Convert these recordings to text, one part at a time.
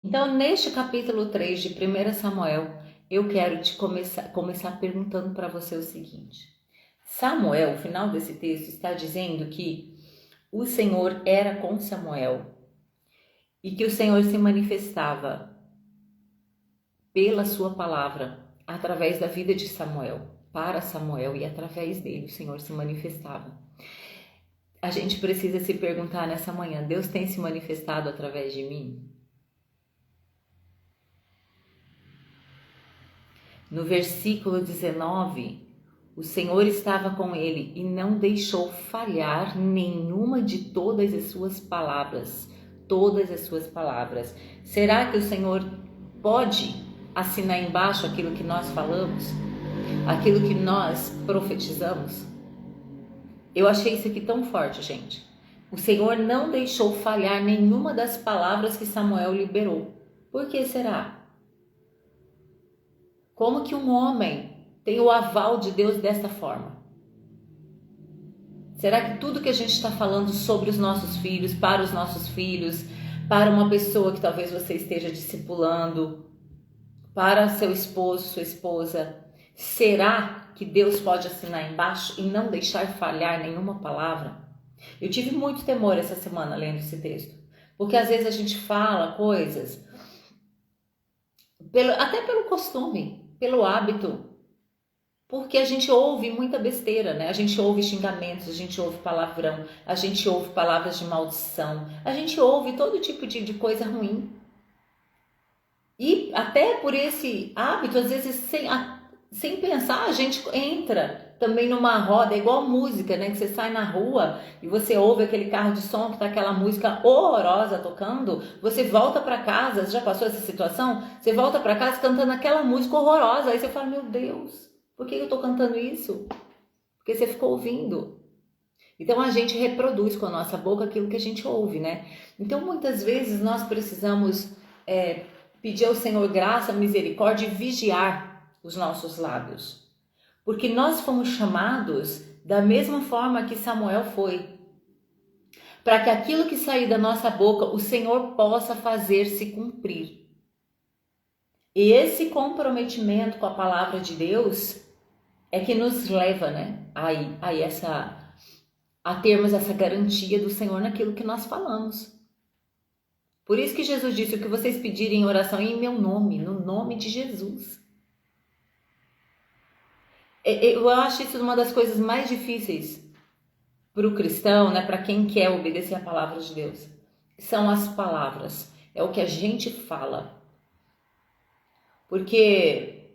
Então, neste capítulo 3 de 1 Samuel, eu quero te começar perguntando para você o seguinte. Samuel, o final desse texto, está dizendo que o Senhor era com Samuel e que o Senhor se manifestava pela sua palavra, através da vida de Samuel, para Samuel, e através dele o Senhor se manifestava. A gente precisa se perguntar nessa manhã, Deus tem se manifestado através de mim? No versículo 19, o Senhor estava com ele e não deixou falhar nenhuma de todas as suas palavras. Todas as suas palavras. Será que o Senhor pode assinar embaixo aquilo que nós falamos? Aquilo que nós profetizamos? Eu achei isso aqui tão forte, gente. O Senhor não deixou falhar nenhuma das palavras que Samuel liberou. Por que será? Como que um homem tem o aval de Deus desta forma? Será que tudo que a gente está falando sobre os nossos filhos, para uma pessoa que talvez você esteja discipulando, para seu esposo, sua esposa, será que Deus pode assinar embaixo e não deixar falhar nenhuma palavra? Eu tive muito temor essa semana lendo esse texto, porque às vezes a gente fala coisas, até pelo costume, pelo hábito, porque a gente ouve muita besteira, né? A gente ouve xingamentos, a gente ouve palavrão, a gente ouve palavras de maldição, a gente ouve todo tipo de coisa ruim. E até por esse hábito, às vezes sem pensar, a gente entra também numa roda, é igual música, né? Que você sai na rua e você ouve aquele carro de som que tá aquela música horrorosa tocando, você volta para casa, já passou essa situação? Você volta para casa cantando aquela música horrorosa, aí você fala, meu Deus, por que eu tô cantando isso? Porque você ficou ouvindo. Então a gente reproduz com a nossa boca aquilo que a gente ouve, né? Então muitas vezes nós precisamos pedir ao Senhor graça, misericórdia e vigiar os nossos lábios. Porque nós fomos chamados da mesma forma que Samuel foi. Para que aquilo que sair da nossa boca, o Senhor possa fazer se cumprir. E esse comprometimento com a palavra de Deus é que nos leva, né, a termos essa garantia do Senhor naquilo que nós falamos. Por isso que Jesus disse, o que vocês pedirem em oração em meu nome, no nome de Jesus. Eu acho isso uma das coisas mais difíceis para o cristão, né, para quem quer obedecer a palavra de Deus. São as palavras, é o que a gente fala. Porque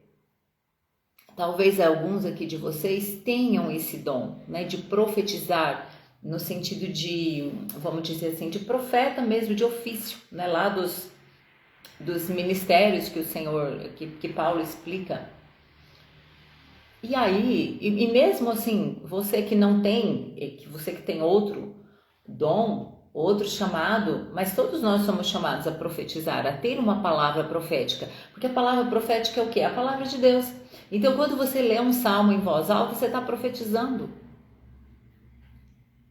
talvez alguns aqui de vocês tenham esse dom, né, de profetizar, no sentido de, vamos dizer assim, de profeta mesmo, de ofício, né, lá dos ministérios que o Senhor, que Paulo explica. E aí, e mesmo assim, você que não tem, você que tem outro dom, outro chamado, mas todos nós somos chamados a profetizar, a ter uma palavra profética, porque a palavra profética é o quê? A palavra de Deus. Então, quando você lê um salmo em voz alta, você está profetizando.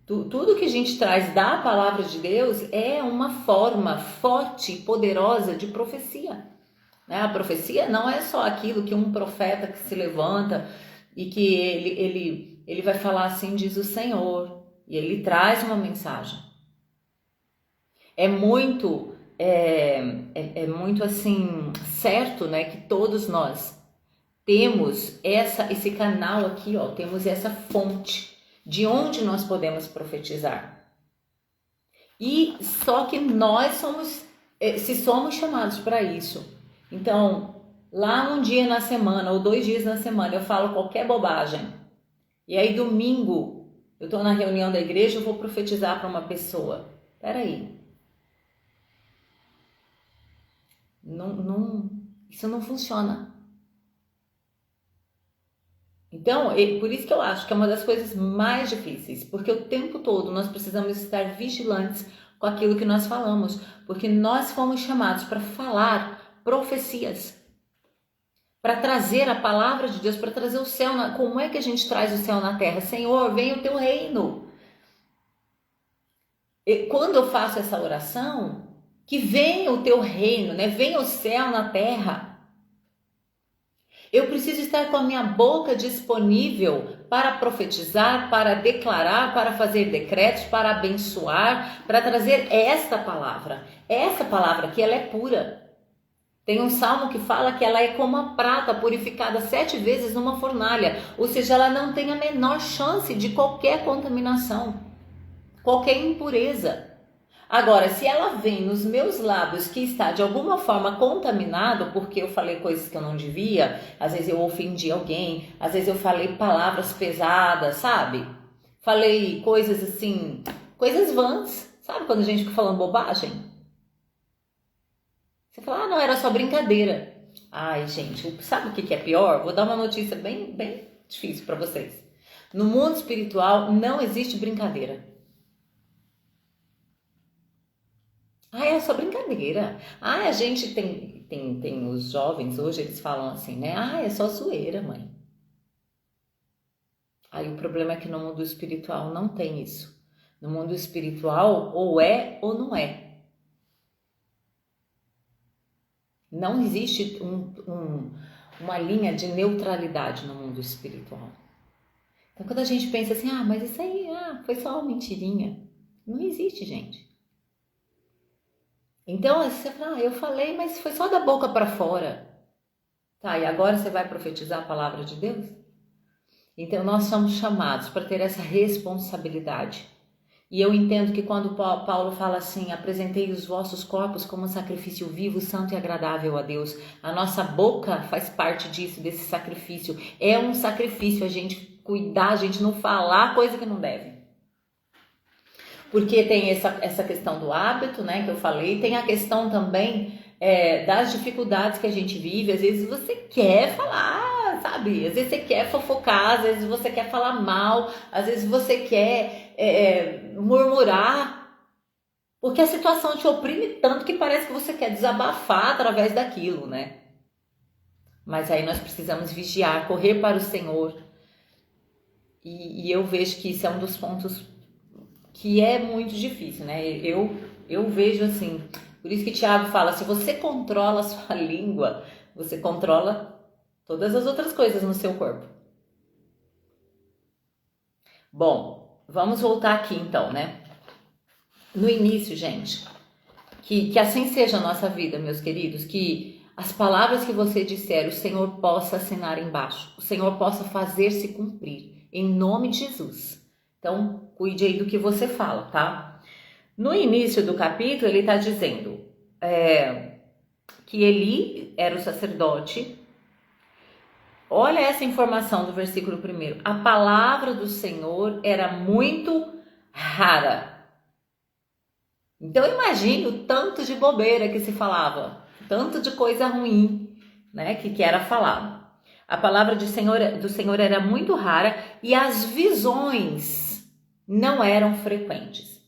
Tudo que a gente traz da palavra de Deus é uma forma forte e poderosa de profecia. A profecia não é só aquilo que um profeta que se levanta e que ele vai falar assim, diz o Senhor, e ele traz uma mensagem. É muito assim certo, né, que todos nós temos esse canal aqui, ó, temos essa fonte de onde nós podemos profetizar. E só que nós somos, se somos chamados para isso. Então, lá um dia na semana ou 2 dias na semana eu falo qualquer bobagem. E aí domingo eu estou na reunião da igreja, eu vou profetizar para uma pessoa. Peraí. Isso não funciona. Então, por isso que eu acho que é uma das coisas mais difíceis, porque o tempo todo nós precisamos estar vigilantes com aquilo que nós falamos, porque nós fomos chamados para falar profecias, para trazer a palavra de Deus, para trazer o céu. Como é que a gente traz o céu na terra? Senhor, venha o teu reino. E quando eu faço essa oração, que venha o teu reino, né? Venha o céu na terra. Eu preciso estar com a minha boca disponível para profetizar, para declarar, para fazer decretos, para abençoar, para trazer esta palavra. Essa palavra aqui, ela é pura. Tem um salmo que fala que ela é como a prata purificada 7 vezes numa fornalha. Ou seja, ela não tem a menor chance de qualquer contaminação, qualquer impureza. Agora, se ela vem nos meus lábios que está de alguma forma contaminado, porque eu falei coisas que eu não devia, às vezes eu ofendi alguém, às vezes eu falei palavras pesadas, sabe? Falei coisas assim, coisas vãs, sabe quando a gente fica falando bobagem? Você fala, não, era só brincadeira. Ai, gente, sabe o que é pior? Vou dar uma notícia bem difícil para vocês. No mundo espiritual não existe brincadeira. Ah, é só brincadeira. Ah, a gente tem os jovens hoje, eles falam assim, né? Ah, é só zoeira, mãe. Aí o problema é que no mundo espiritual não tem isso. No mundo espiritual, ou é ou não é. Não existe uma linha de neutralidade no mundo espiritual. Então, quando a gente pensa assim, mas isso aí foi só uma mentirinha. Não existe, gente. Então, você fala, eu falei, mas foi só da boca para fora. Tá, e agora você vai profetizar a palavra de Deus? Então, nós somos chamados para ter essa responsabilidade. E eu entendo que quando Paulo fala assim, apresentei os vossos corpos como um sacrifício vivo, santo e agradável a Deus. A nossa boca faz parte disso, desse sacrifício. É um sacrifício a gente cuidar, a gente não falar coisa que não deve. Porque tem essa questão do hábito, né, que eu falei. Tem a questão também das dificuldades que a gente vive. Às vezes você quer falar, sabe? Às vezes você quer fofocar, às vezes você quer falar mal, às vezes você quer murmurar, porque a situação te oprime tanto que parece que você quer desabafar através daquilo, né? Mas aí nós precisamos vigiar, correr para o Senhor. E eu vejo que isso é um dos pontos que é muito difícil, né? Eu vejo assim, por isso que Tiago fala, se você controla a sua língua, você controla todas as outras coisas no seu corpo. Bom, vamos voltar aqui então, né? No início, gente, que assim seja a nossa vida, meus queridos, que as palavras que você disser, o Senhor possa assinar embaixo, o Senhor possa fazer-se cumprir, em nome de Jesus. Então, cuide aí do que você fala, tá? No início do capítulo, ele está dizendo que Eli era o sacerdote. Olha essa informação do versículo 1. A palavra do Senhor era muito rara. Então imagine o tanto de bobeira que se falava, tanto de coisa ruim, né, que era falado. A palavra do Senhor era muito rara e as visões não eram frequentes.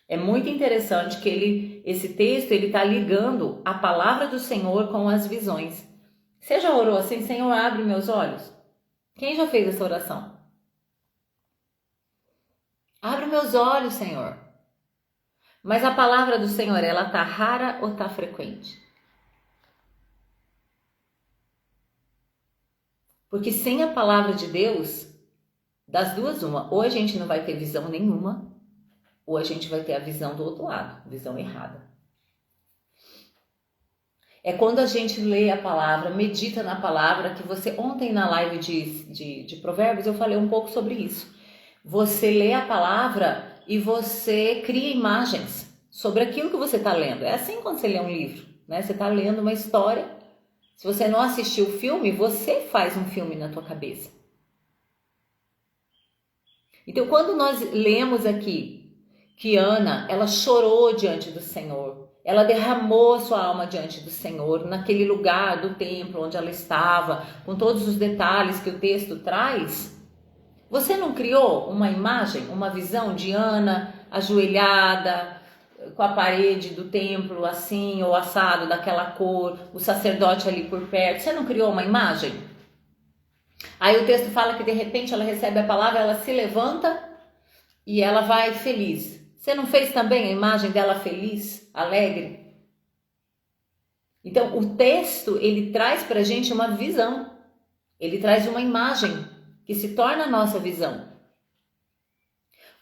É muito interessante que esse texto está ligando a palavra do Senhor com as visões. Você já orou assim, Senhor, abre meus olhos? Quem já fez essa oração? Abre meus olhos, Senhor. Mas a palavra do Senhor, ela está rara ou está frequente? Porque sem a palavra de Deus, das duas uma, ou a gente não vai ter visão nenhuma, ou a gente vai ter a visão do outro lado, visão errada. É quando a gente lê a palavra, medita na palavra, que você, ontem na live de Provérbios, eu falei um pouco sobre isso. Você lê a palavra e você cria imagens sobre aquilo que você está lendo. É assim quando você lê um livro, né? Você está lendo uma história. Se você não assistiu o filme, você faz um filme na tua cabeça. Então, quando nós lemos aqui que Ana, ela chorou diante do Senhor, ela derramou a sua alma diante do Senhor, naquele lugar do templo onde ela estava, com todos os detalhes que o texto traz. Você não criou uma imagem, uma visão de Ana ajoelhada, com a parede do templo assim, ou assado daquela cor, o sacerdote ali por perto? Você não criou uma imagem? Aí o texto fala que de repente ela recebe a palavra, ela se levanta e ela vai feliz. Você não fez também a imagem dela feliz, alegre? Então, o texto, ele traz para a gente uma visão, ele traz uma imagem que se torna a nossa visão.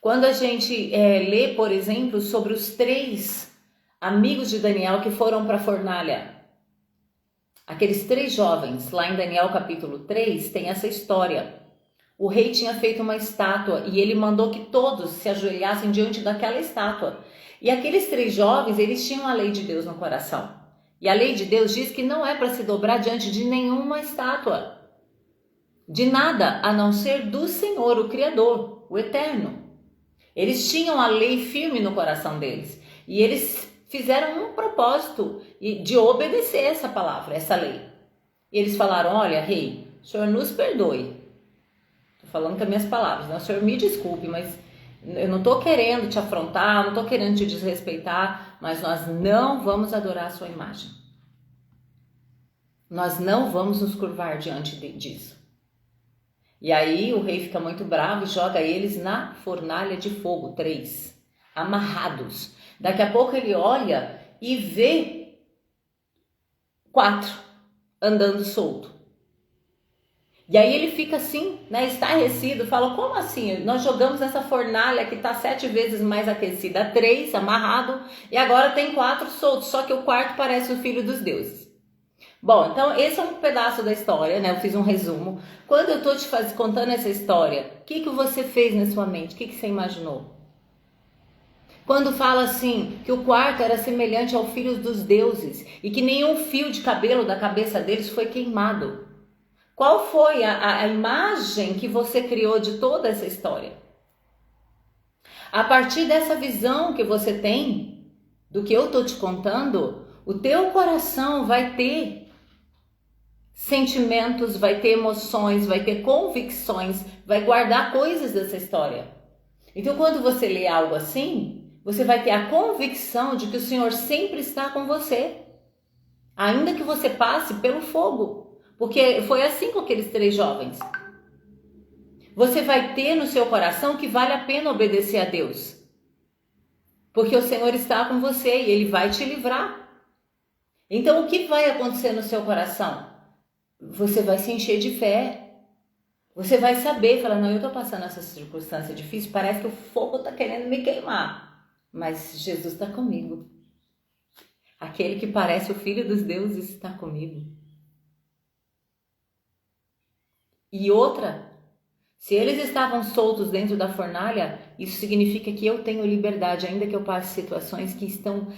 Quando a gente lê, por exemplo, sobre os 3 amigos de Daniel que foram para a fornalha, aqueles 3 jovens, lá em Daniel capítulo 3, tem essa história. O rei tinha feito uma estátua e ele mandou que todos se ajoelhassem diante daquela estátua. E aqueles 3 jovens, eles tinham a lei de Deus no coração. E a lei de Deus diz que não é para se dobrar diante de nenhuma estátua, de nada a não ser do Senhor, o Criador, o Eterno. Eles tinham a lei firme no coração deles e eles fizeram um propósito de obedecer essa palavra, essa lei. E eles falaram: olha, rei, o senhor nos perdoe. Estou falando com as minhas palavras, né? O senhor me desculpe, mas eu não estou querendo te afrontar, não estou querendo te desrespeitar, mas nós não vamos adorar a sua imagem. Nós não vamos nos curvar diante disso. E aí o rei fica muito bravo e joga eles na fornalha de fogo, 3, amarrados. Daqui a pouco ele olha e vê 4 andando solto. E aí ele fica assim, né, estarrecido, fala: como assim? Nós jogamos essa fornalha que está 7 vezes mais aquecida, 3 amarrado, e agora tem 4 soltos, só que o 4º parece o filho dos deuses. Bom, então esse é um pedaço da história, né? Eu fiz um resumo. Quando eu estou te contando essa história, o que você fez na sua mente? O que você imaginou? Quando fala assim, que o 4º era semelhante ao filho dos deuses e que nenhum fio de cabelo da cabeça deles foi queimado. Qual foi a imagem que você criou de toda essa história? A partir dessa visão que você tem, do que eu estou te contando, o teu coração vai ter sentimentos, vai ter emoções, vai ter convicções, vai guardar coisas dessa história. Então, quando você lê algo assim, você vai ter a convicção de que o Senhor sempre está com você, ainda que você passe pelo fogo. Porque foi assim com aqueles 3 jovens. Você vai ter no seu coração que vale a pena obedecer a Deus. Porque o Senhor está com você e Ele vai te livrar. Então, o que vai acontecer no seu coração? Você vai se encher de fé. Você vai saber, falar: não, eu estou passando essa circunstância difícil, parece que o fogo está querendo me queimar. Mas Jesus está comigo. Aquele que parece o Filho dos deuses está comigo. E outra, se eles estavam soltos dentro da fornalha, isso significa que eu tenho liberdade, ainda que eu passe situações que estão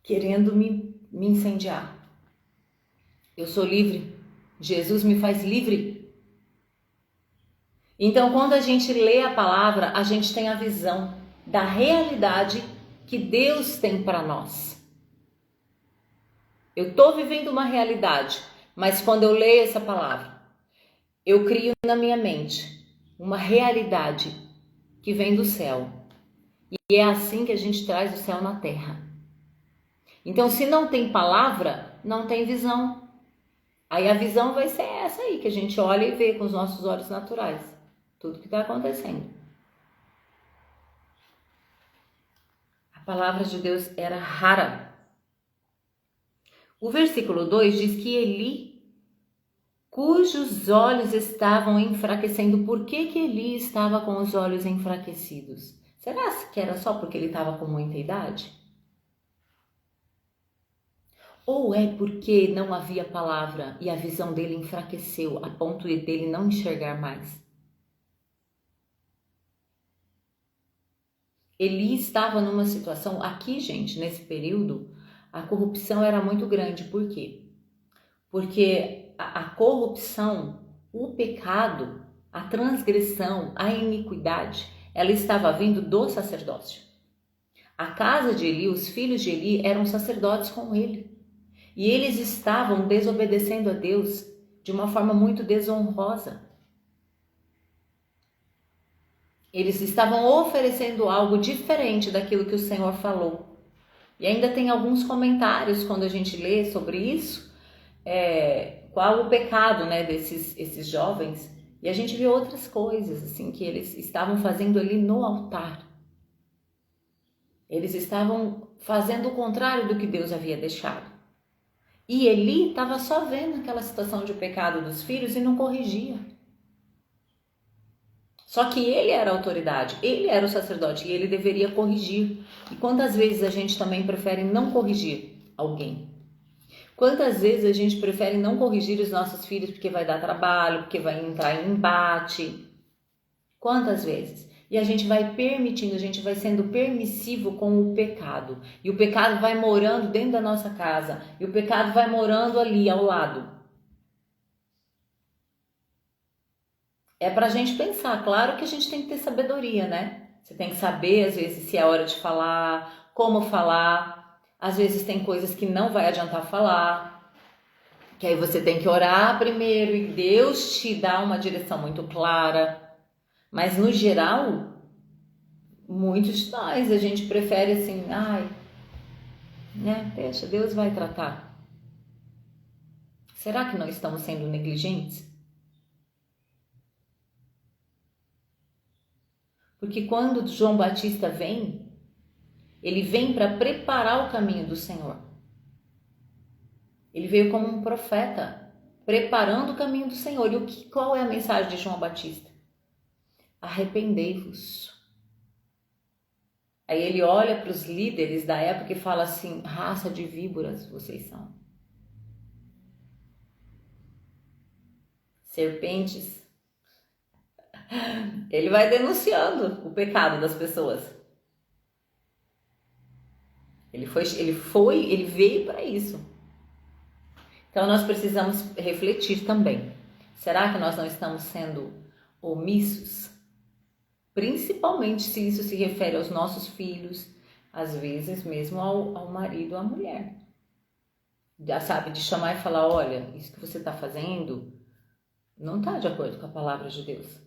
querendo me incendiar. Eu sou livre. Jesus me faz livre. Então, quando a gente lê a palavra, a gente tem a visão da realidade que Deus tem para nós. Eu estou vivendo uma realidade, mas quando eu leio essa palavra, eu crio na minha mente uma realidade que vem do céu. E é assim que a gente traz o céu na terra. Então, se não tem palavra, não tem visão. Aí a visão vai ser essa aí, que a gente olha e vê com os nossos olhos naturais. Tudo que está acontecendo. A palavra de Deus era rara. O versículo 2 diz que Eli, cujos olhos estavam enfraquecendo. Por que Eli estava com os olhos enfraquecidos? Será que era só porque ele estava com muita idade? Ou é porque não havia palavra e a visão dele enfraqueceu a ponto de dele não enxergar mais? Eli estava numa situação, aqui, gente, nesse período, a corrupção era muito grande. Por quê? Porque a corrupção, o pecado, a transgressão, a iniquidade, ela estava vindo do sacerdócio. A casa de Eli, os filhos de Eli eram sacerdotes com ele. E eles estavam desobedecendo a Deus de uma forma muito desonrosa. Eles estavam oferecendo algo diferente daquilo que o Senhor falou. E ainda tem alguns comentários quando a gente lê sobre isso, qual o pecado, né, esses jovens. E a gente vê outras coisas assim que eles estavam fazendo ali no altar. Eles estavam fazendo o contrário do que Deus havia deixado. E Eli estava só vendo aquela situação de pecado dos filhos e não corrigia. Só que ele era a autoridade, ele era o sacerdote e ele deveria corrigir. E quantas vezes a gente também prefere não corrigir alguém? Quantas vezes a gente prefere não corrigir os nossos filhos porque vai dar trabalho, porque vai entrar em embate? Quantas vezes? E a gente vai permitindo, a gente vai sendo permissivo com o pecado. E o pecado vai morando dentro da nossa casa. E o pecado vai morando ali ao lado. É pra gente pensar. Claro que a gente tem que ter sabedoria, né? Você tem que saber, às vezes, se é hora de falar, como falar. Às vezes tem coisas que não vai adiantar falar. Que aí você tem que orar primeiro e Deus te dá uma direção muito clara. Mas no geral, muitos de nós, a gente prefere assim, ai, né? Deixa, Deus vai tratar. Será que não estamos sendo negligentes? Porque quando João Batista vem, ele vem para preparar o caminho do Senhor. Ele veio como um profeta, preparando o caminho do Senhor. E qual é a mensagem de João Batista? Arrependei-vos. Aí ele olha para os líderes da época e fala assim, raça de víboras vocês são. Serpentes. Ele vai denunciando o pecado das pessoas. Ele veio para isso. Então nós precisamos refletir também. Será que nós não estamos sendo omissos? Principalmente se isso se refere aos nossos filhos, às vezes mesmo ao marido ou à mulher. Já sabe, de chamar e falar, olha, isso que você está fazendo não está de acordo com a palavra de Deus.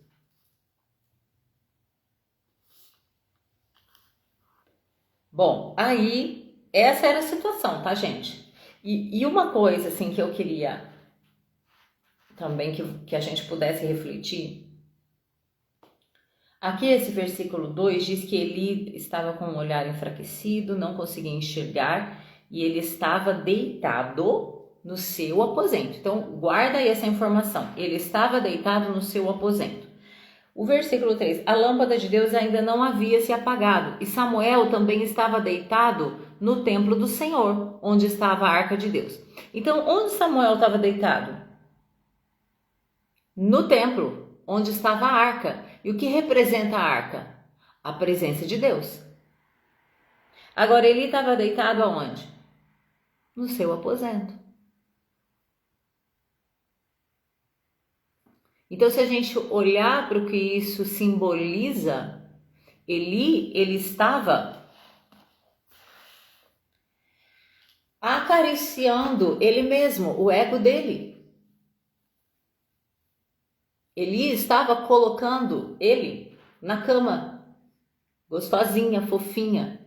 Bom, aí essa era a situação, tá, gente? E uma coisa assim que eu queria também que a gente pudesse refletir. Aqui esse versículo 2 diz que Eli estava com um olhar enfraquecido, não conseguia enxergar e ele estava deitado no seu aposento. Então guarda aí essa informação, ele estava deitado no seu aposento. O versículo 3, a lâmpada de Deus ainda não havia se apagado e Samuel também estava deitado no templo do Senhor, onde estava a arca de Deus. Então onde Samuel estava deitado? No templo, onde estava a arca. E o que representa a arca? A presença de Deus. Agora ele estava deitado aonde? No seu aposento. Então, se a gente olhar para o que isso simboliza, ele estava acariciando ele mesmo, o ego dele. Eli estava colocando ele na cama, gostosinha, fofinha.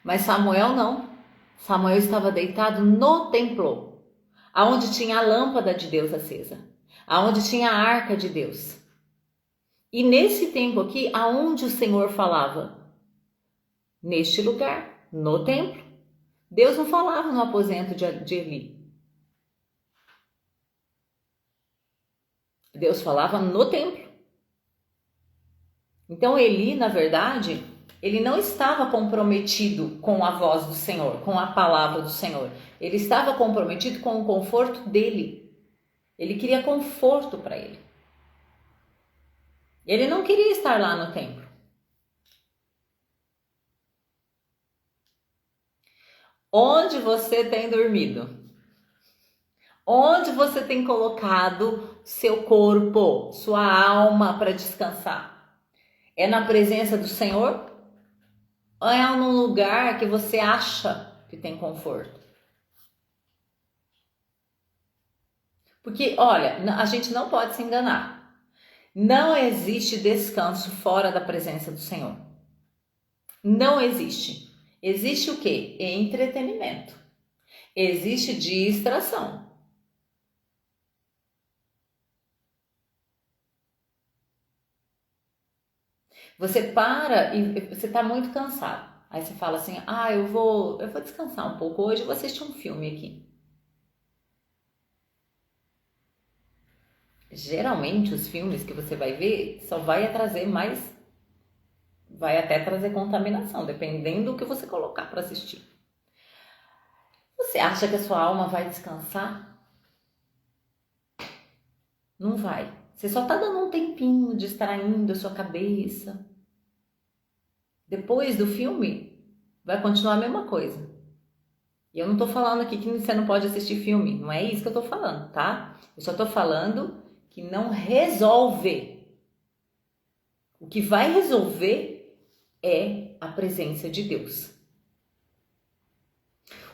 Mas Samuel não. Samuel estava deitado no templo, aonde tinha a lâmpada de Deus acesa, aonde tinha a arca de Deus. E nesse tempo aqui, aonde o Senhor falava? Neste lugar, no templo. Deus não falava no aposento de Eli. Deus falava no templo. Então Eli, na verdade, ele não estava comprometido com a voz do Senhor, com a palavra do Senhor. Ele estava comprometido com o conforto dele. Ele queria conforto para ele. Ele não queria estar lá no templo. Onde você tem dormido? Onde você tem colocado seu corpo, sua alma para descansar? É na presença do Senhor? Ou é num lugar que você acha que tem conforto? Porque, olha, a gente não pode se enganar. Não existe descanso fora da presença do Senhor. Não existe. Existe o quê? Entretenimento. Existe distração. Você para e você está muito cansado. Aí você fala assim, eu vou descansar um pouco hoje, eu vou assistir um filme aqui. Geralmente os filmes que você vai ver só vai trazer mais, vai até trazer contaminação, dependendo do que você colocar para assistir. Você acha que a sua alma vai descansar? Não vai. Você só tá dando um tempinho distraindo a sua cabeça. Depois do filme, vai continuar a mesma coisa. E eu não tô falando aqui que você não pode assistir filme. Não é isso que eu tô falando, tá? Eu só tô falando que não resolve. O que vai resolver é a presença de Deus.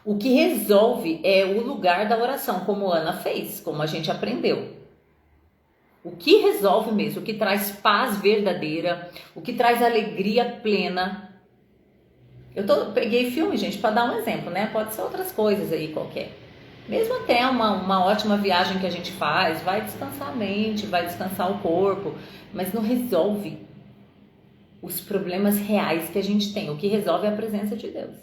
O que resolve é o lugar da oração, como Ana fez, como a gente aprendeu. O que resolve mesmo, o que traz paz verdadeira, o que traz alegria plena. Peguei filme, gente, para dar um exemplo, né? Pode ser outras coisas aí qualquer. Mesmo até uma ótima viagem que a gente faz, vai descansar a mente, vai descansar o corpo, mas não resolve os problemas reais que a gente tem. O que resolve é a presença de Deus.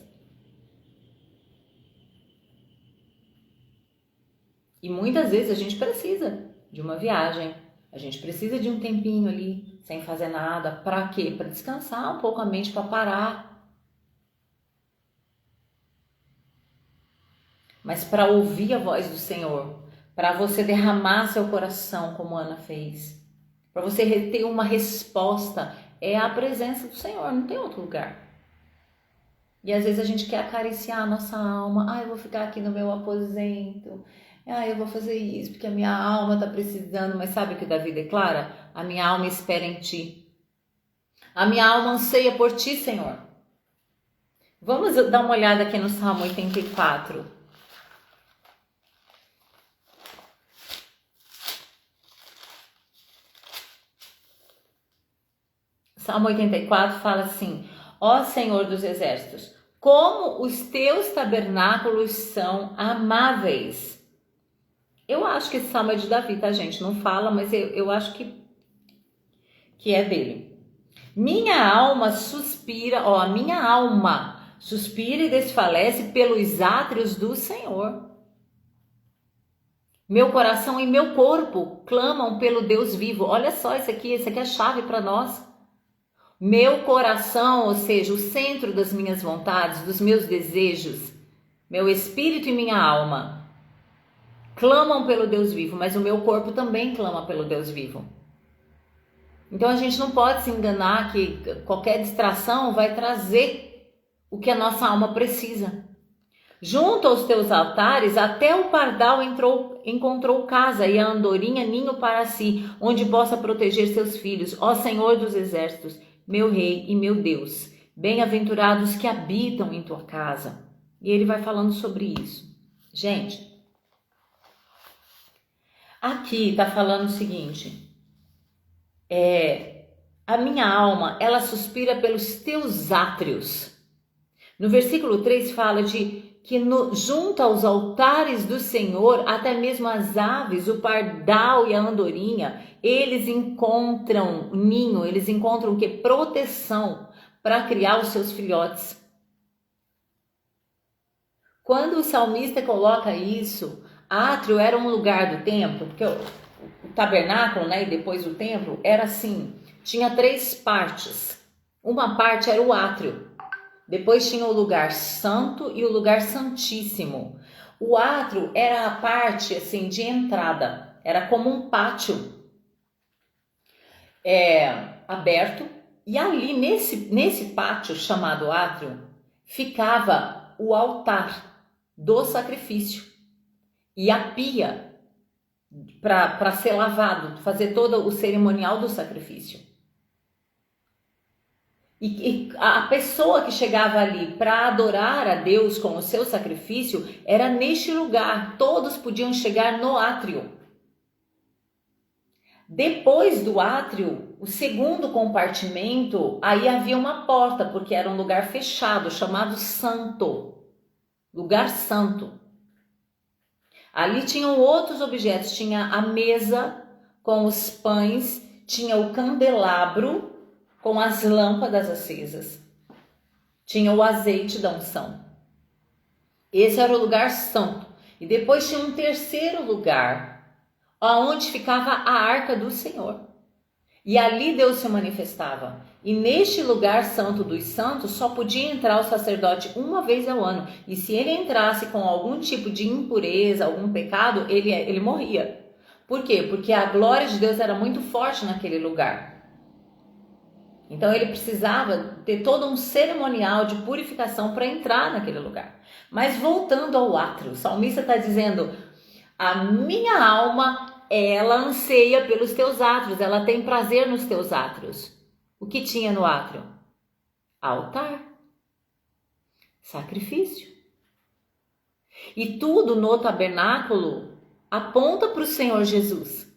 E muitas vezes a gente precisa de uma viagem, a gente precisa de um tempinho ali, sem fazer nada. Para quê? Para descansar um pouco a mente, para parar. Mas para ouvir a voz do Senhor, para você derramar seu coração, como Ana fez, para você ter uma resposta, é a presença do Senhor, não tem outro lugar. E às vezes a gente quer acariciar a nossa alma. Eu vou ficar aqui no meu aposento. Eu vou fazer isso porque a minha alma está precisando. Mas sabe o que Davi declara? A minha alma espera em ti. A minha alma anseia por ti, Senhor. Vamos dar uma olhada aqui no Salmo 84. Salmo 84 fala assim: ó Senhor dos exércitos, como os teus tabernáculos são amáveis. Eu acho que esse salmo é de Davi, tá, gente? Não fala, mas eu acho que é dele. Minha alma suspira, a minha alma suspira e desfalece pelos átrios do Senhor. Meu coração e meu corpo clamam pelo Deus vivo. Olha só isso aqui é a chave para nós. Meu coração, ou seja, o centro das minhas vontades, dos meus desejos, meu espírito e minha alma clamam pelo Deus vivo, mas o meu corpo também clama pelo Deus vivo. Então a gente não pode se enganar que qualquer distração vai trazer o que a nossa alma precisa. Junto aos teus altares, até o pardal encontrou casa e a andorinha ninho para si, onde possa proteger seus filhos. Ó Senhor dos exércitos, meu rei e meu Deus, bem-aventurados que habitam em tua casa. E ele vai falando sobre isso. Gente, aqui está falando o seguinte, a minha alma, ela suspira pelos teus átrios. No versículo 3 fala de que junto aos altares do Senhor, até mesmo as aves, o pardal e a andorinha, eles encontram ninho, eles encontram o que? Proteção para criar os seus filhotes. Quando o salmista coloca isso, átrio era um lugar do templo, porque o tabernáculo, né, e depois o templo, era assim, tinha 3 partes. Uma parte era o átrio. Depois tinha o lugar santo e o lugar santíssimo. O átrio era a parte assim de entrada, era como um pátio aberto. E ali nesse pátio chamado átrio ficava o altar do sacrifício e a pia para ser lavado, fazer todo o cerimonial do sacrifício. E a pessoa que chegava ali para adorar a Deus com o seu sacrifício era neste lugar. Todos podiam chegar no átrio. Depois do átrio, o segundo compartimento, aí havia uma porta, porque era um lugar fechado, chamado santo. Lugar santo. Ali tinham outros objetos. Tinha a mesa com os pães, tinha o candelabro com as lâmpadas acesas. tinha o azeite da unção. Esse era o lugar santo. E depois tinha um terceiro lugar, onde ficava a arca do Senhor. E ali Deus se manifestava. E neste lugar santo dos santos só podia entrar o sacerdote uma vez ao ano. E se ele entrasse com algum tipo de impureza, algum pecado, ele morria. Por quê? Porque a glória de Deus era muito forte naquele lugar. Então ele precisava ter todo um cerimonial de purificação para entrar naquele lugar. Mas voltando ao átrio, o salmista está dizendo: a minha alma, ela anseia pelos teus átrios, ela tem prazer nos teus átrios. O que tinha no átrio? Altar, sacrifício. E tudo no tabernáculo aponta para o Senhor Jesus.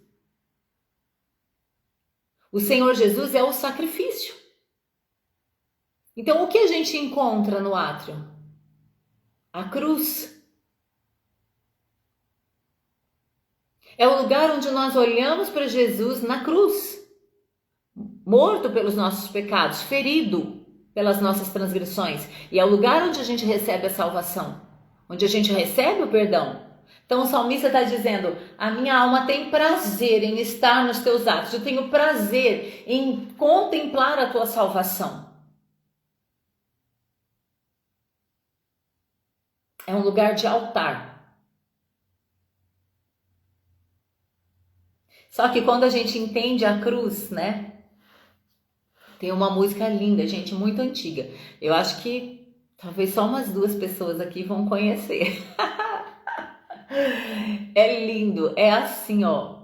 O Senhor Jesus é o sacrifício. Então, o que a gente encontra no átrio? A cruz. É o lugar onde nós olhamos para Jesus na cruz, morto pelos nossos pecados, ferido pelas nossas transgressões. E é o lugar onde a gente recebe a salvação, onde a gente recebe o perdão. Então o salmista está dizendo: a minha alma tem prazer em estar nos teus atos, eu tenho prazer em contemplar a tua salvação. É um lugar de altar. Só que quando a gente entende a cruz, né? Tem uma música linda, gente, muito antiga. Eu acho que talvez só umas 2 pessoas aqui vão conhecer. É lindo, é assim, ó.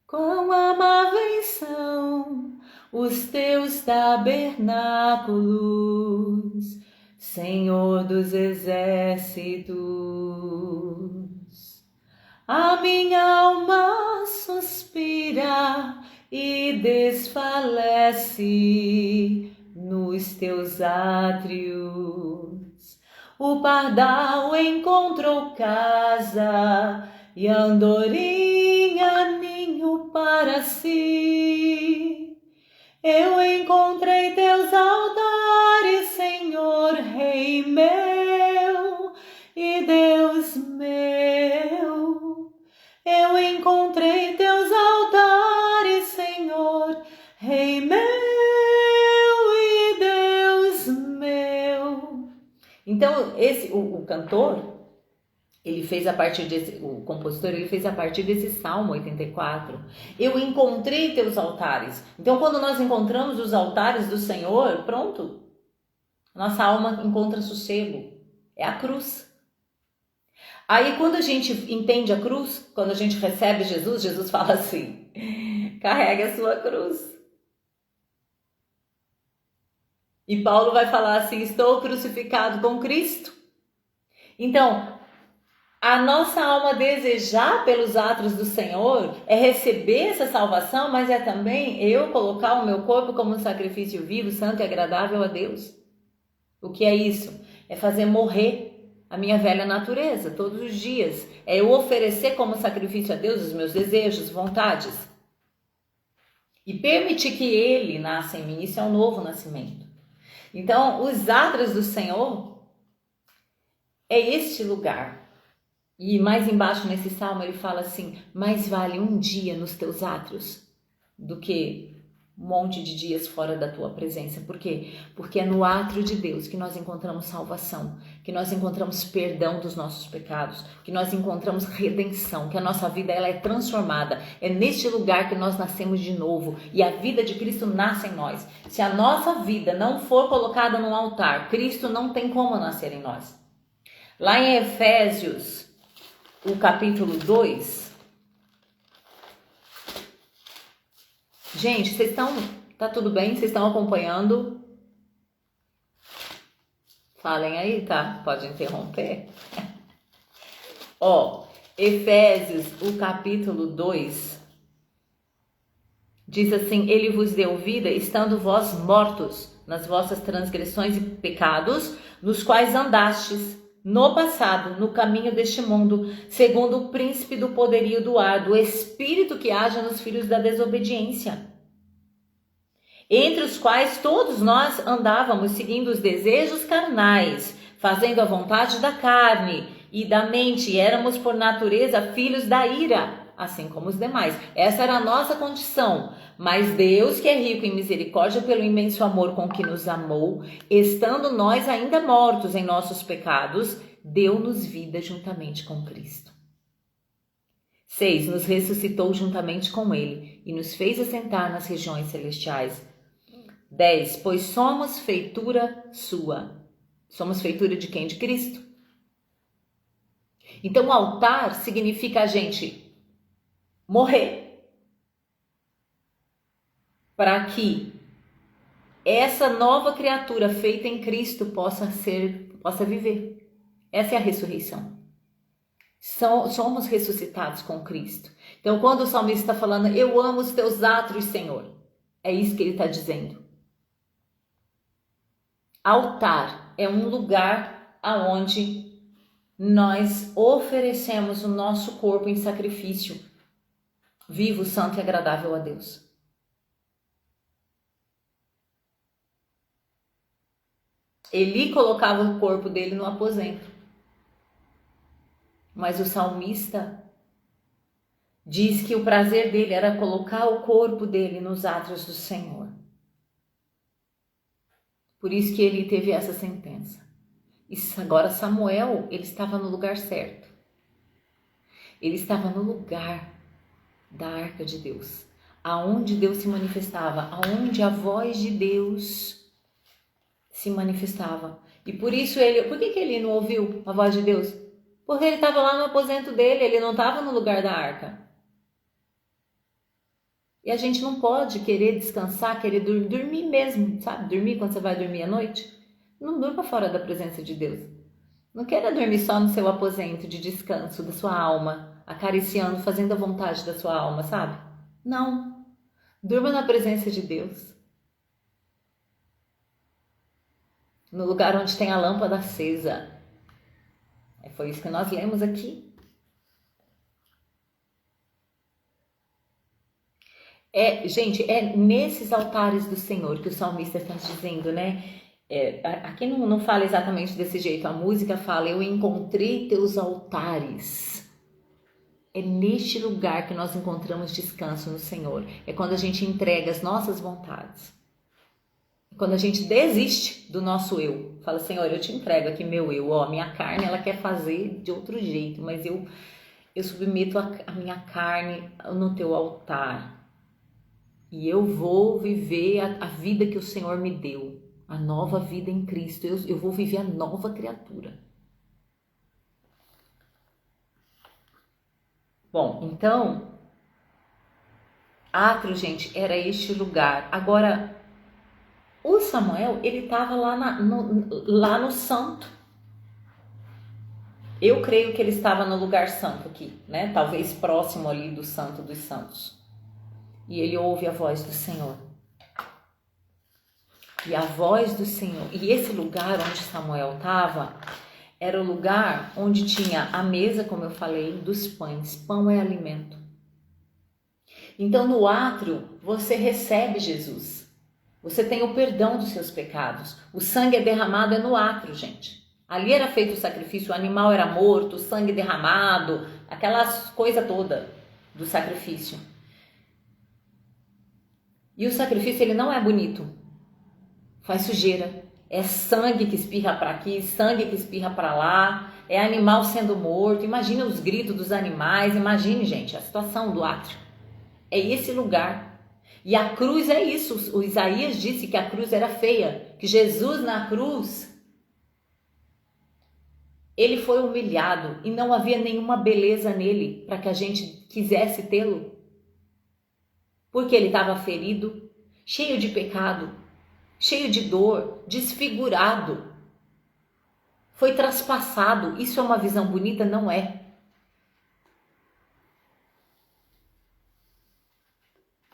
Quão amáveis são os teus tabernáculos, Senhor dos exércitos. A minha alma suspira e desfalece nos teus átrios. O pardal encontrou casa e a andorinha ninho para si. Eu encontrei teus altares, Senhor, Rei meu e Deus meu. Eu encontrei teus altares, Senhor, Rei meu e Deus meu. Então, o cantor, ele fez a partir desse, o compositor, ele fez a partir desse Salmo 84. Eu encontrei teus altares. Então, quando nós encontramos os altares do Senhor, pronto, nossa alma encontra sossego. É a cruz. Aí, quando a gente entende a cruz, quando a gente recebe Jesus, Jesus fala assim: carregue a sua cruz. E Paulo vai falar assim: estou crucificado com Cristo. Então, a nossa alma desejar pelos atos do Senhor é receber essa salvação, mas é também eu colocar o meu corpo como um sacrifício vivo, santo e agradável a Deus. O que é isso? É fazer morrer a minha velha natureza todos os dias. É eu oferecer como sacrifício a Deus os meus desejos, vontades. E permitir que Ele nasça em mim. Isso é um novo nascimento. Então, os átrios do Senhor é este lugar. E mais embaixo nesse salmo ele fala assim: mais vale um dia nos teus átrios do que um monte de dias fora da tua presença. Por quê? Porque é no átrio de Deus que nós encontramos salvação, que nós encontramos perdão dos nossos pecados, que nós encontramos redenção, que a nossa vida ela é transformada. É neste lugar que nós nascemos de novo e a vida de Cristo nasce em nós. Se a nossa vida não for colocada no altar, Cristo não tem como nascer em nós. Lá em Efésios, o capítulo 2. Gente, vocês estão... Tá tudo bem? Vocês estão acompanhando? Falem aí, tá? Pode interromper. Ó, Efésios, o capítulo 2. Diz assim: ele vos deu vida, estando vós mortos nas vossas transgressões e pecados, nos quais andastes no passado, no caminho deste mundo, segundo o príncipe do poderio do ar, do espírito que age nos filhos da desobediência. entre os quais todos nós andávamos seguindo os desejos carnais, fazendo a vontade da carne e da mente, e éramos por natureza filhos da ira, assim como os demais. Essa era a nossa condição. Mas Deus, que é rico em misericórdia pelo imenso amor com que nos amou, estando nós ainda mortos em nossos pecados, deu-nos vida juntamente com Cristo. 6. Nos ressuscitou juntamente com Ele e nos fez assentar nas regiões celestiais. 10. Pois somos feitura sua. Somos feitura de quem? De Cristo. Então, altar significa a gente morrer para que essa nova criatura feita em Cristo possa viver. Essa é a ressurreição. Somos ressuscitados com Cristo. Então, quando o salmista está falando, eu amo os teus átrios, Senhor, é isso que ele está dizendo. Altar é um lugar aonde nós oferecemos o nosso corpo em sacrifício vivo, santo e agradável a Deus. Eli colocava o corpo dele no aposento, mas o salmista diz que o prazer dele era colocar o corpo dele nos átrios do Senhor. Por isso que ele teve essa sentença. E agora Samuel, ele estava no lugar certo. Ele estava no lugar da arca de Deus, aonde Deus se manifestava, aonde a voz de Deus se manifestava. E por isso por que ele não ouviu a voz de Deus? Porque ele estava lá no aposento dele, ele não estava no lugar da arca. E a gente não pode querer descansar, querer dormir mesmo, sabe? Dormir quando você vai dormir à noite. Não durma fora da presença de Deus. Não queira dormir só no seu aposento de descanso da sua alma, acariciando, fazendo a vontade da sua alma, sabe? Não. Durma na presença de Deus. No lugar onde tem a lâmpada acesa. Foi isso que nós lemos aqui. Gente, é nesses altares do Senhor que o salmista está dizendo, né? Aqui não fala exatamente desse jeito, a música fala, eu encontrei teus altares. É neste lugar que nós encontramos descanso no Senhor. É quando a gente entrega as nossas vontades. Quando a gente desiste do nosso eu. Fala, Senhor, eu te entrego aqui meu eu. Minha carne, ela quer fazer de outro jeito, mas eu submeto a minha carne no teu altar. E eu vou viver a vida que o Senhor me deu. A nova vida em Cristo. Eu vou viver a nova criatura. Bom, então, átrio, gente, era este lugar. Agora, o Samuel, ele estava lá no santo. Eu creio que ele estava no lugar santo aqui, né? Talvez próximo ali do santo dos santos. E ele ouve a voz do Senhor. E a voz do Senhor. E esse lugar onde Samuel estava era o lugar onde tinha a mesa, como eu falei, dos pães. Pão é alimento. Então no átrio você recebe Jesus. Você tem o perdão dos seus pecados. O sangue é derramado no átrio, gente. Ali era feito o sacrifício, o animal era morto, o sangue derramado, aquelas coisa toda do sacrifício. E o sacrifício, ele não é bonito. Faz sujeira. É sangue que espirra para aqui, sangue que espirra para lá. É animal sendo morto. Imagina os gritos dos animais. Imagine, gente, a situação do átrio. É esse lugar. E a cruz é isso. O Isaías disse que a cruz era feia. Que Jesus na cruz, ele foi humilhado. E não havia nenhuma beleza nele para que a gente quisesse tê-lo. Porque ele estava ferido, cheio de pecado, cheio de dor, desfigurado. Foi traspassado. Isso é uma visão bonita? Não é.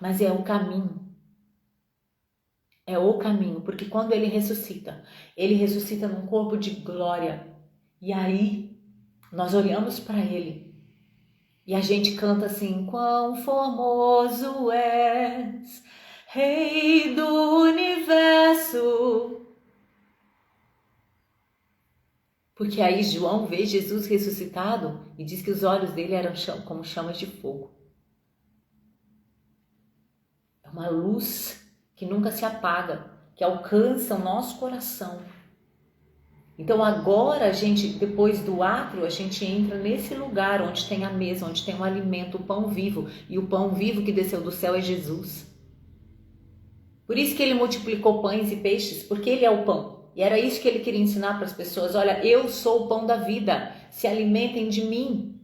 Mas é o caminho. É o caminho, porque quando ele ressuscita num corpo de glória. E aí, nós olhamos para ele. E a gente canta assim, quão formoso és, Rei do universo. Porque aí João vê Jesus ressuscitado e diz que os olhos dele eram como chamas de fogo. É uma luz que nunca se apaga, que alcança o nosso coração. Então agora a gente, depois do átrio, a gente entra nesse lugar onde tem a mesa, onde tem o alimento, o pão vivo. E o pão vivo que desceu do céu é Jesus. Por isso que ele multiplicou pães e peixes, porque ele é o pão. E era isso que ele queria ensinar para as pessoas. Olha, eu sou o pão da vida. Se alimentem de mim.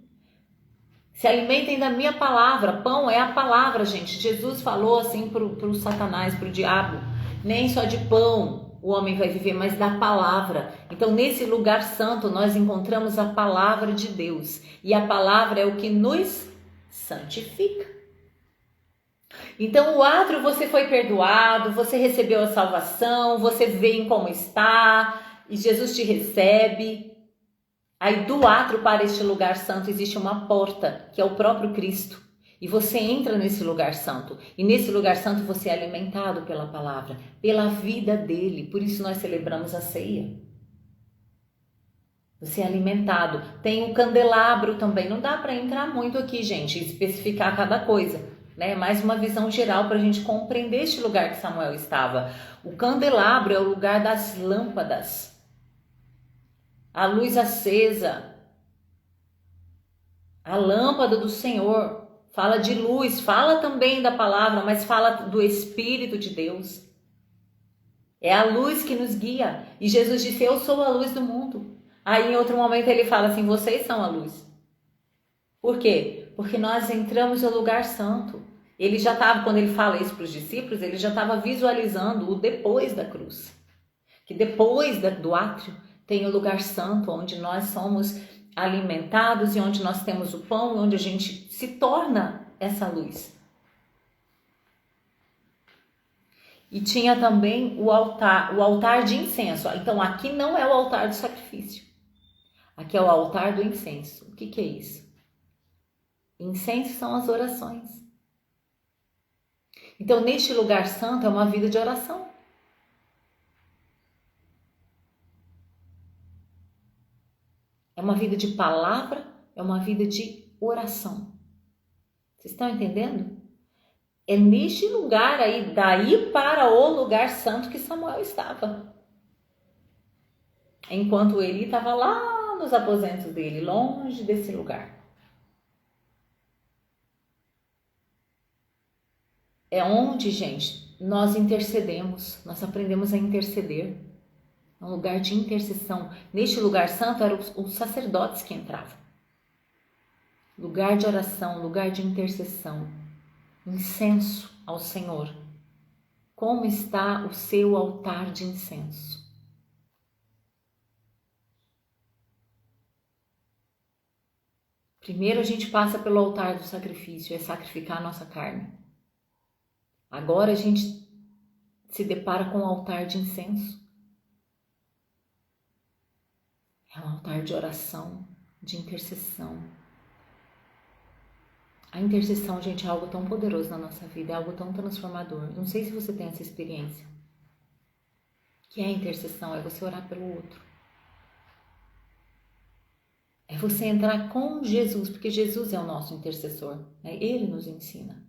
Se alimentem da minha palavra. Pão é a palavra, gente. Jesus falou assim para o Satanás, para o diabo. Nem só de pão o homem vai viver, mas da palavra. Então, nesse lugar santo, nós encontramos a palavra de Deus. E a palavra é o que nos santifica. Então, o átrio, você foi perdoado, você recebeu a salvação, você vem como está, e Jesus te recebe. Aí, do átrio para este lugar santo, existe uma porta, que é o próprio Cristo. E você entra nesse lugar santo. E nesse lugar santo você é alimentado pela palavra, pela vida dele. Por isso nós celebramos a ceia. Você é alimentado. Tem o candelabro também. Não dá para entrar muito aqui, gente, especificar cada coisa, né? Mais uma visão geral para a gente compreender este lugar que Samuel estava. O candelabro é o lugar das lâmpadas. A luz acesa. A lâmpada do Senhor. Fala de luz, fala também da palavra, mas fala do Espírito de Deus. É a luz que nos guia. E Jesus disse, eu sou a luz do mundo. Aí em outro momento ele fala assim, vocês são a luz. Por quê? Porque nós entramos no lugar santo. Ele já estava, quando ele fala isso para os discípulos, ele já estava visualizando o depois da cruz. Que depois do átrio tem o lugar santo, onde nós somos alimentados e onde nós temos o pão, onde a gente se torna essa luz. E tinha também o altar de incenso. Então aqui não é o altar do sacrifício. Aqui é o altar do incenso. O que é isso? Incenso são as orações. Então neste lugar santo é uma vida de oração. É uma vida de palavra, é uma vida de oração. Vocês estão entendendo? É neste lugar aí, daí para o lugar santo que Samuel estava. Enquanto Eli estava lá nos aposentos dele, longe desse lugar. É onde, gente, nós intercedemos, nós aprendemos a interceder. É um lugar de intercessão. Neste lugar santo eram os sacerdotes que entravam. Lugar de oração, lugar de intercessão. Incenso ao Senhor. Como está o seu altar de incenso? Primeiro a gente passa pelo altar do sacrifício, é sacrificar a nossa carne. Agora a gente se depara com o altar de incenso. É um altar de oração, de intercessão. A intercessão, gente, é algo tão poderoso na nossa vida, é algo tão transformador. Não sei se você tem essa experiência. O que é a intercessão? É você orar pelo outro. É você entrar com Jesus, porque Jesus é o nosso intercessor, né? Ele nos ensina.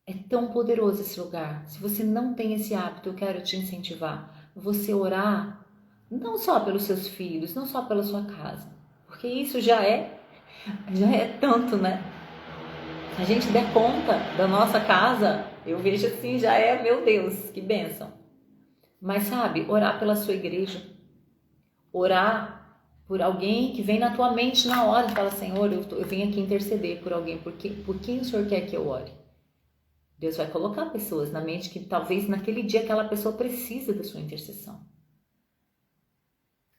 É tão poderoso esse lugar. Se você não tem esse hábito, eu quero te incentivar. Você orar não só pelos seus filhos, não só pela sua casa. Porque isso já é tanto, né? Se a gente der conta da nossa casa, eu vejo assim, já é, meu Deus, que bênção. Mas sabe, orar pela sua igreja. Orar por alguém que vem na tua mente na hora e fala, Senhor, eu venho aqui interceder por alguém. Por quem o Senhor quer que eu ore? Deus vai colocar pessoas na mente que talvez naquele dia aquela pessoa precisa da sua intercessão.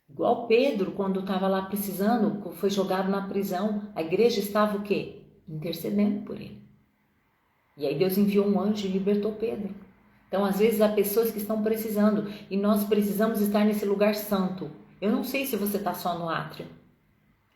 Igual Pedro, quando estava lá precisando, foi jogado na prisão, a igreja estava o quê? Intercedendo por ele. E aí Deus enviou um anjo e libertou Pedro. Então, às vezes, há pessoas que estão precisando e nós precisamos estar nesse lugar santo. Eu não sei se você está só no átrio.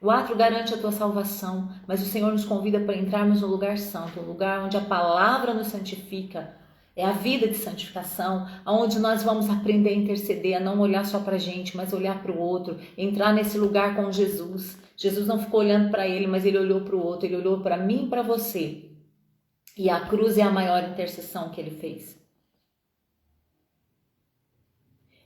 O ato garante a tua salvação, mas o Senhor nos convida para entrarmos no lugar santo, um lugar onde a palavra nos santifica. É a vida de santificação, onde nós vamos aprender a interceder, a não olhar só para a gente, mas olhar para o outro, entrar nesse lugar com Jesus. Jesus não ficou olhando para ele, mas ele olhou para o outro, ele olhou para mim e para você. E a cruz é a maior intercessão que ele fez.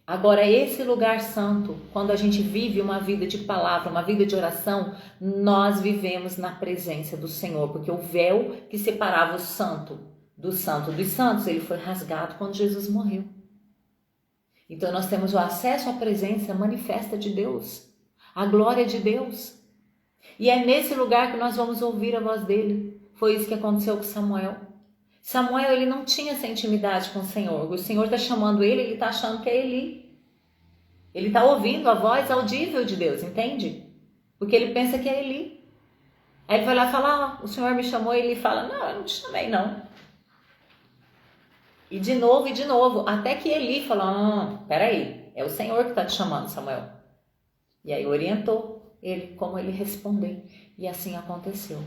Agora, esse lugar santo, quando a gente vive uma vida de palavra, uma vida de oração, nós vivemos na presença do Senhor, porque o véu que separava o santo dos santos, ele foi rasgado quando Jesus morreu. Então, nós temos o acesso à presença manifesta de Deus, a glória de Deus. E é nesse lugar que nós vamos ouvir a voz dele. Foi isso que aconteceu com Samuel. Samuel, ele não tinha essa intimidade com o Senhor. O Senhor está chamando ele está achando que é Eli. Ele está ouvindo a voz audível de Deus, entende? Porque ele pensa que é Eli. Aí ele vai lá e fala, o Senhor me chamou, e ele fala, não, eu não te chamei não. E de novo, até que Eli falou, peraí, é o Senhor que está te chamando, Samuel. E aí orientou ele, como ele responder. E assim aconteceu.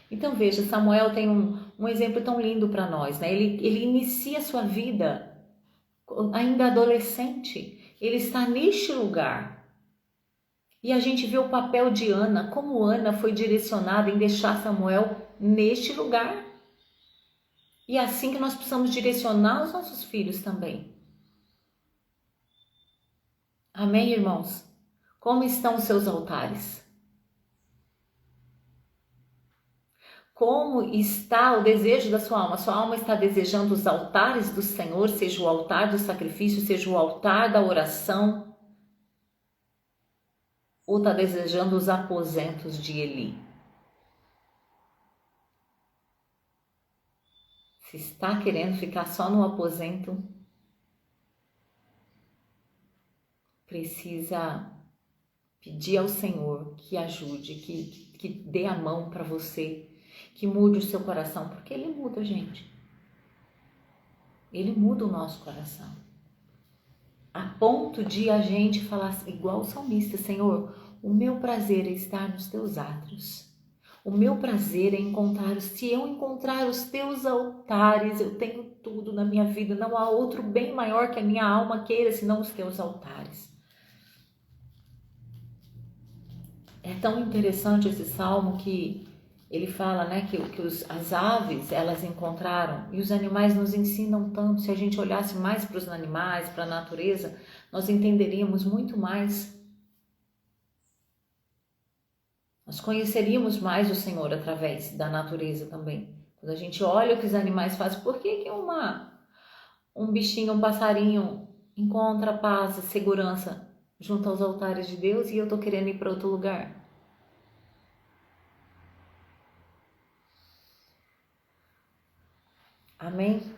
Então veja, Samuel tem um exemplo tão lindo para nós, né? Ele inicia a sua vida ainda adolescente, ele está neste lugar. E a gente vê o papel de Ana, como Ana foi direcionada em deixar Samuel neste lugar. E é assim que nós precisamos direcionar os nossos filhos também. Amém, irmãos? Como estão os seus altares? Como está o desejo da sua alma? Sua alma está desejando os altares do Senhor, seja o altar do sacrifício, seja o altar da oração, ou está desejando os aposentos de Eli? Se está querendo ficar só no aposento, precisa pedir ao Senhor que ajude, que dê a mão para você, que mude o seu coração, porque Ele muda, gente. Ele muda o nosso coração. A ponto de a gente falar igual o salmista, Senhor, o meu prazer é estar nos teus átrios. O meu prazer é encontrar, se eu encontrar os teus altares, eu tenho tudo na minha vida, não há outro bem maior que a minha alma queira, senão os teus altares. É tão interessante esse salmo que ele fala, né, que as aves, elas encontraram, e os animais nos ensinam tanto. Se a gente olhasse mais para os animais, para a natureza, nós entenderíamos muito mais. Nós conheceríamos mais o Senhor através da natureza também. Quando a gente olha o que os animais fazem, por que um bichinho, um passarinho encontra paz e segurança junto aos altares de Deus e eu estou querendo ir para outro lugar? Amém?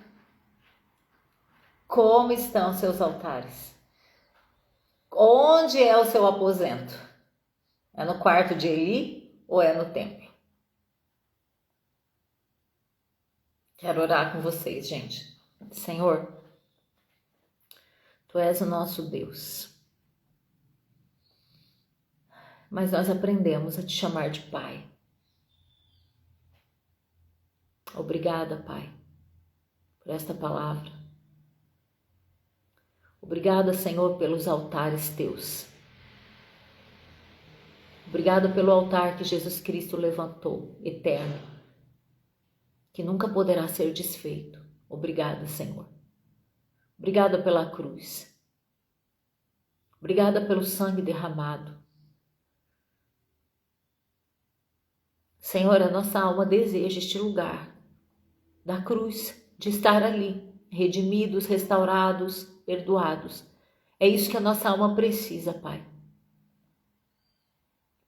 Como estão seus altares? Onde é o seu aposento? É no quarto de Eli ou é no templo? Quero orar com vocês, gente. Senhor, Tu és o nosso Deus. Mas nós aprendemos a Te chamar de Pai. Obrigada, Pai, por esta palavra. Obrigada, Senhor, pelos altares Teus. Obrigada pelo altar que Jesus Cristo levantou, eterno, que nunca poderá ser desfeito. Obrigada, Senhor. Obrigada pela cruz. Obrigada pelo sangue derramado. Senhor, a nossa alma deseja este lugar da cruz, de estar ali, redimidos, restaurados, perdoados. É isso que a nossa alma precisa, Pai.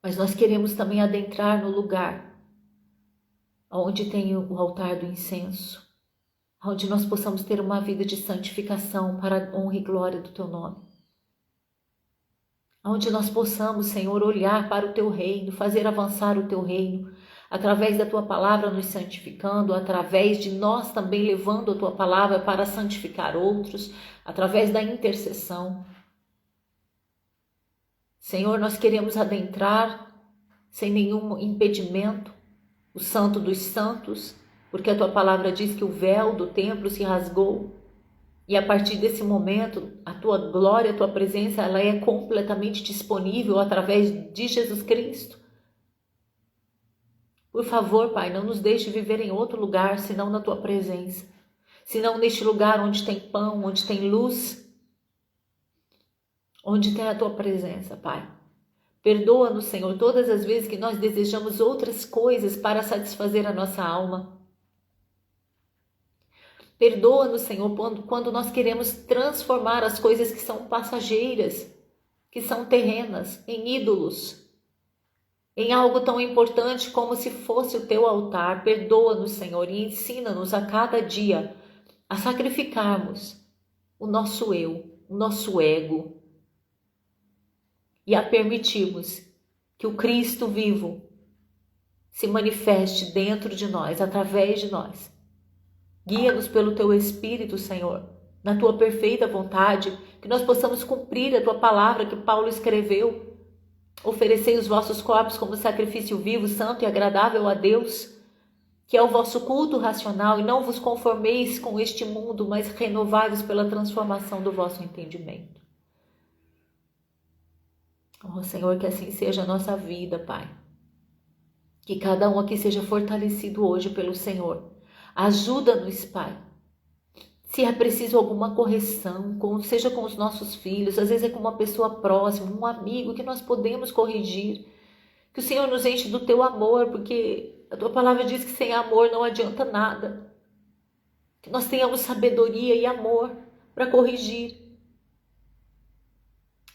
Mas nós queremos também adentrar no lugar onde tem o altar do incenso, onde nós possamos ter uma vida de santificação para a honra e glória do Teu nome. Onde nós possamos, Senhor, olhar para o Teu reino, fazer avançar o Teu reino, através da Tua palavra nos santificando, através de nós também levando a Tua palavra para santificar outros, através da intercessão. Senhor, nós queremos adentrar sem nenhum impedimento, o Santo dos Santos, porque a tua palavra diz que o véu do templo se rasgou e a partir desse momento a tua glória, a tua presença, ela é completamente disponível através de Jesus Cristo. Por favor, Pai, não nos deixe viver em outro lugar senão na tua presença, senão neste lugar onde tem pão, onde tem luz, onde tem a tua presença, Pai. Perdoa-nos, Senhor, todas as vezes que nós desejamos outras coisas para satisfazer a nossa alma. Perdoa-nos, Senhor, quando nós queremos transformar as coisas que são passageiras, que são terrenas, em ídolos, em algo tão importante como se fosse o teu altar. Perdoa-nos, Senhor, e ensina-nos a cada dia a sacrificarmos o nosso eu, o nosso ego, e a permitirmos que o Cristo vivo se manifeste dentro de nós, através de nós. Guia-nos pelo teu Espírito, Senhor, na tua perfeita vontade, que nós possamos cumprir a tua palavra que Paulo escreveu. Oferecei os vossos corpos como sacrifício vivo, santo e agradável a Deus, que é o vosso culto racional, e não vos conformeis com este mundo, mas renovai-vos pela transformação do vosso entendimento. Oh, Senhor, que assim seja a nossa vida, Pai. Que cada um aqui seja fortalecido hoje pelo Senhor. Ajuda-nos, Pai. Se é preciso alguma correção, seja com os nossos filhos, às vezes é com uma pessoa próxima, um amigo que nós podemos corrigir. Que o Senhor nos enche do teu amor, porque a tua palavra diz que sem amor não adianta nada. Que nós tenhamos sabedoria e amor para corrigir.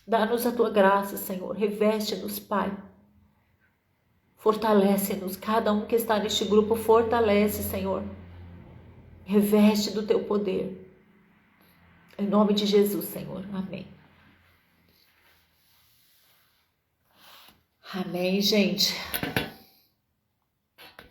Dá-nos a tua graça, Senhor. Reveste-nos, Pai. Fortalece-nos. Cada um que está neste grupo, fortalece, Senhor. Reveste do teu poder. Em nome de Jesus, Senhor. Amém. Amém, gente.